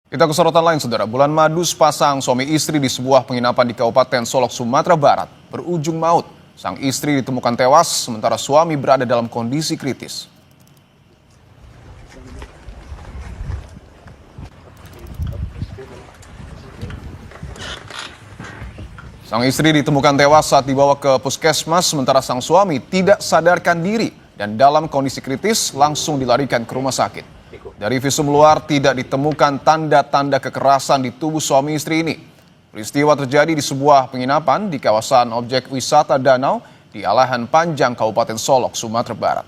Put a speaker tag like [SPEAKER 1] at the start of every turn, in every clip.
[SPEAKER 1] Kita ke sorotan lain, saudara. Bulan madu sepasang suami istri di sebuah penginapan di Kabupaten Solok, Sumatera Barat berujung maut. Sang istri ditemukan tewas, sementara suami berada dalam kondisi kritis. Sang istri ditemukan tewas saat dibawa ke puskesmas, sementara sang suami tidak sadarkan diri dan dalam kondisi kritis langsung dilarikan ke rumah sakit. Dari visum luar tidak ditemukan tanda-tanda kekerasan di tubuh suami istri ini. Peristiwa terjadi di sebuah penginapan di kawasan objek wisata Danau di Alahan Panjang, Kabupaten Solok, Sumatera Barat.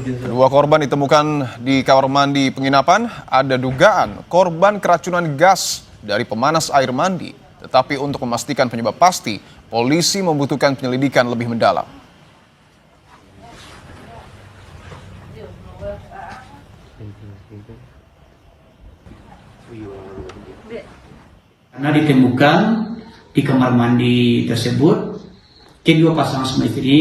[SPEAKER 1] Dua korban ditemukan di kamar mandi penginapan. Ada dugaan korban keracunan gas dari pemanas air mandi. Tetapi untuk memastikan penyebab pasti, polisi membutuhkan penyelidikan lebih mendalam.
[SPEAKER 2] Karena ditemukan di kamar mandi tersebut kedua pasangan suami istri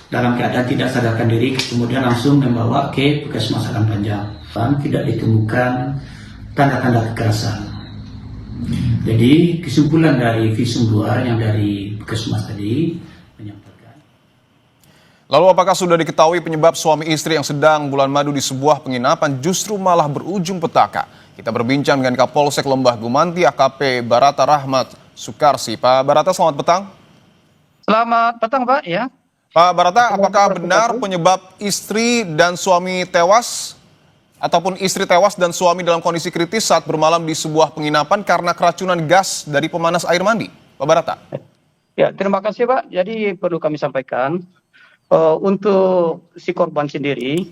[SPEAKER 2] dalam keadaan tidak sadarkan diri, kemudian langsung membawa ke puskesmas Alahan Panjang. Tidak ditemukan tanda-tanda kekerasan. Jadi kesimpulan dari visum luar yang dari puskesmas tadi menyampaikan.
[SPEAKER 1] Lalu apakah sudah diketahui penyebab suami istri yang sedang bulan madu di sebuah penginapan justru malah berujung petaka? Kita berbincang dengan Kapolsek Lembah Gumanti AKP Barata Rahmat Sukarsi. Pak Barata, selamat petang.
[SPEAKER 3] Selamat petang, Pak. Ya.
[SPEAKER 1] Pak Barata, apakah benar penyebab istri dan suami tewas ataupun istri tewas dan suami dalam kondisi kritis saat bermalam di sebuah penginapan karena keracunan gas dari pemanas air mandi? Pak Barata.
[SPEAKER 3] Ya, terima kasih, Pak. Jadi perlu kami sampaikan untuk si korban sendiri,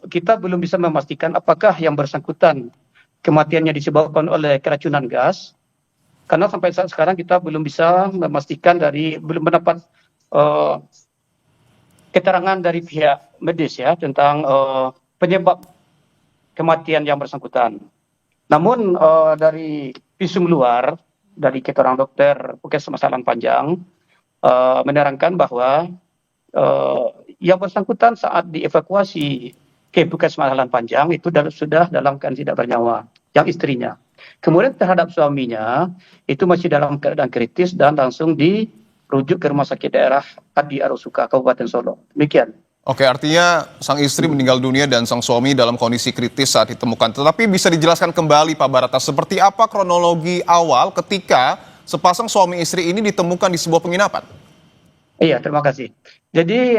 [SPEAKER 3] kita belum bisa memastikan apakah yang bersangkutan kematiannya disebabkan oleh keracunan gas, karena sampai saat sekarang kita belum bisa memastikan belum mendapat keterangan dari pihak medis ya tentang penyebab kematian yang bersangkutan. Namun dari visum luar dari keterangan dokter Puskesmas Alahan Panjang menerangkan bahwa yang bersangkutan saat dievakuasi ke Puskesmas Alahan Panjang itu sudah dalam keadaan tidak bernyawa, yang istrinya. Kemudian terhadap suaminya itu masih dalam keadaan kritis dan langsung dirujuk ke Rumah Sakit Daerah Adi Arosuka, Kabupaten Solok. Demikian.
[SPEAKER 1] Oke, artinya sang istri meninggal dunia dan sang suami dalam kondisi kritis saat ditemukan. Tetapi bisa dijelaskan kembali Pak Barata, seperti apa kronologi awal ketika sepasang suami istri ini ditemukan di sebuah penginapan?
[SPEAKER 3] Iya, terima kasih. Jadi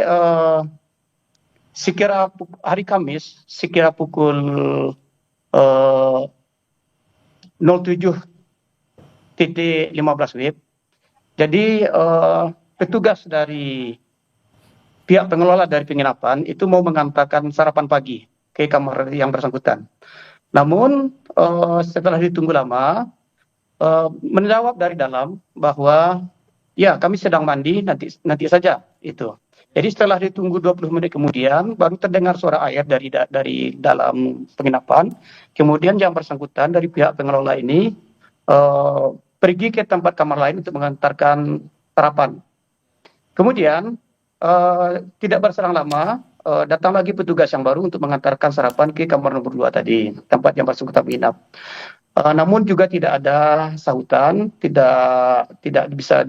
[SPEAKER 3] sekira hari Kamis, sekira pukul 07.15 WIB. Jadi petugas dari pihak pengelola dari penginapan itu mau mengantarkan sarapan pagi ke kamar yang bersangkutan. Namun setelah ditunggu lama, menjawab dari dalam bahwa ya kami sedang mandi, nanti saja itu. Jadi setelah ditunggu 20 menit kemudian baru terdengar suara air dari dalam penginapan. Kemudian yang bersangkutan dari pihak pengelola ini pergi ke tempat kamar lain untuk mengantarkan sarapan. Kemudian tidak berselang lama datang lagi petugas yang baru untuk mengantarkan sarapan ke kamar nomor 2 tadi, tempat yang bersangkutan menginap. Namun juga tidak ada sahutan, tidak bisa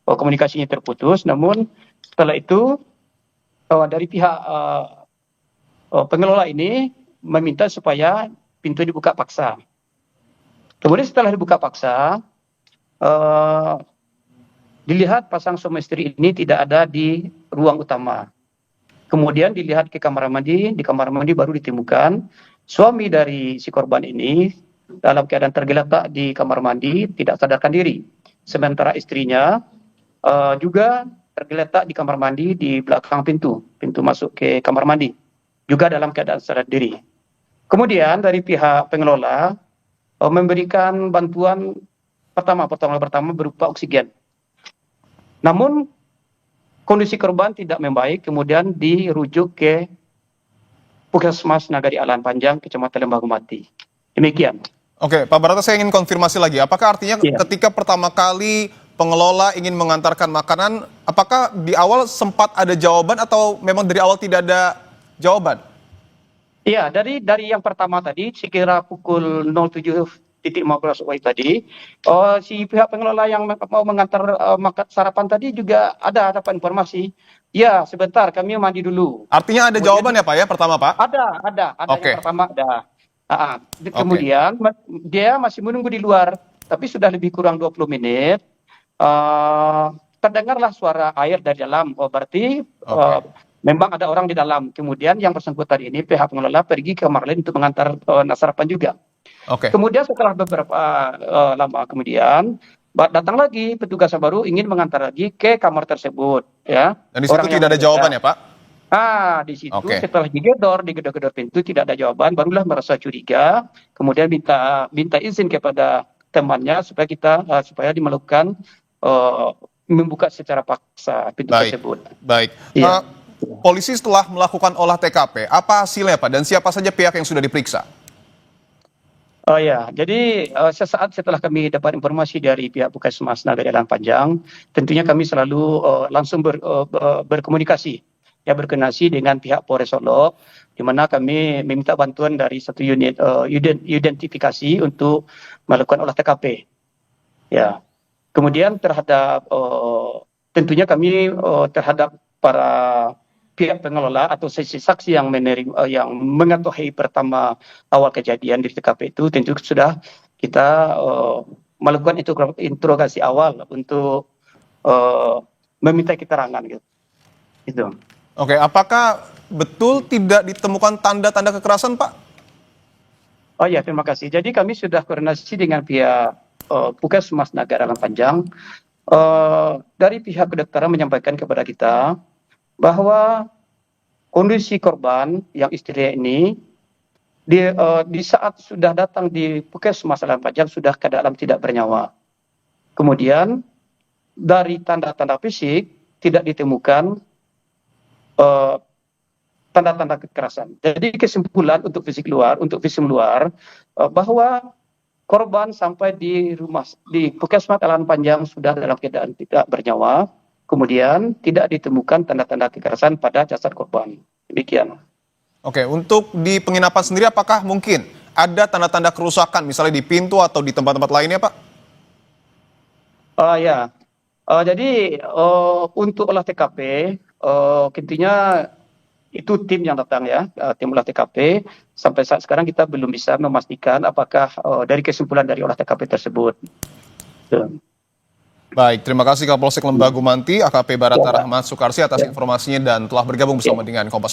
[SPEAKER 3] komunikasinya terputus. Namun setelah itu dari pihak pengelola ini meminta supaya pintu dibuka paksa. Kemudian setelah dibuka paksa, dilihat pasang suami istri ini tidak ada di ruang utama. Kemudian dilihat ke kamar mandi, di kamar mandi baru ditemukan suami dari si korban ini dalam keadaan tergeletak di kamar mandi, tidak sadarkan diri. Sementara istrinya juga tergeletak di kamar mandi di belakang pintu masuk ke kamar mandi, juga dalam keadaan sadar diri. Kemudian dari pihak pengelola memberikan bantuan pertolongan pertama berupa oksigen. Namun kondisi korban tidak membaik, kemudian dirujuk ke Puskesmas Nagari Alahan Panjang, Kecamatan Lembah Gumanti. Demikian.
[SPEAKER 1] Oke, Pak Barata, saya ingin konfirmasi lagi. Apakah artinya
[SPEAKER 3] Iya.
[SPEAKER 1] ketika pertama kali pengelola ingin mengantarkan makanan, apakah di awal sempat ada jawaban atau memang dari awal tidak ada jawaban?
[SPEAKER 3] Iya, dari yang pertama tadi, sekira pukul 07.15 WIB tadi, si pihak pengelola yang mau mengantar makan sarapan tadi juga dapat informasi. Ya, sebentar, kami mandi dulu.
[SPEAKER 1] Artinya ada
[SPEAKER 3] Kemudian
[SPEAKER 1] jawaban ya Pak ya, pertama Pak?
[SPEAKER 3] ada
[SPEAKER 1] Oke.
[SPEAKER 3] yang pertama ada. Kemudian dia masih menunggu di luar, tapi sudah lebih kurang 20 menit. Terdengarlah suara air dari dalam. Oh, berarti memang ada orang di dalam. Kemudian yang bersangkutan ini pihak pengelola pergi ke kamar lain untuk mengantar sarapan juga.
[SPEAKER 1] Oke.
[SPEAKER 3] Kemudian setelah beberapa lama kemudian datang lagi petugas yang baru ingin mengantar lagi ke kamar tersebut, ya.
[SPEAKER 1] Dan di situ tidak ada jawaban ya Pak?
[SPEAKER 3] Di situ
[SPEAKER 1] Oke.
[SPEAKER 3] setelah digedor pintu tidak ada jawaban, barulah merasa curiga, kemudian minta izin kepada temannya supaya melakukan membuka secara paksa pintu tersebut.
[SPEAKER 1] Baik.
[SPEAKER 3] Iya.
[SPEAKER 1] Polisi setelah melakukan olah TKP, apa hasilnya Pak? Dan siapa saja pihak yang sudah diperiksa?
[SPEAKER 3] Oh ya, jadi sesaat setelah kami dapat informasi dari pihak Puskesmas Nagari Alang Panjang, tentunya kami selalu langsung berkomunikasi dengan pihak Polres Solo, di mana kami meminta bantuan dari satu unit identifikasi untuk melakukan olah TKP. Ya, kemudian tentunya kami terhadap para pihak pengelola atau saksi yang mengetahui pertama awal kejadian di TKP itu, tentu sudah kita melakukan interogasi awal untuk meminta keterangan gitu. Itu.
[SPEAKER 1] Oke, apakah betul tidak ditemukan tanda-tanda kekerasan Pak?
[SPEAKER 3] Oh ya, terima kasih. Jadi kami sudah koordinasi dengan pihak Puskesmas Nagari Alang Panjang. Dari pihak kedokteran menyampaikan kepada kita bahwa kondisi korban yang istri ini di saat sudah datang di Puskesmas Alang Panjang sudah keadaan tidak bernyawa. Kemudian dari tanda-tanda fisik tidak ditemukan tanda-tanda kekerasan. Jadi kesimpulan untuk visum luar bahwa korban sampai di Puskesmas Alang Panjang sudah dalam keadaan tidak bernyawa. Kemudian tidak ditemukan tanda-tanda kekerasan pada jasad korban. Demikian.
[SPEAKER 1] Oke, untuk di penginapan sendiri apakah mungkin ada tanda-tanda kerusakan misalnya di pintu atau di tempat-tempat lainnya Pak?
[SPEAKER 3] Ya. Jadi untuk olah TKP intinya itu tim yang datang ya, tim olah TKP. Sampai saat sekarang kita belum bisa memastikan apakah dari kesimpulan dari olah TKP tersebut.
[SPEAKER 1] Baik, terima kasih Kapolsek Lembah Gumanti, AKP Barata Rahmat Sukarsi atas informasinya dan telah bergabung bersama dengan Kompas.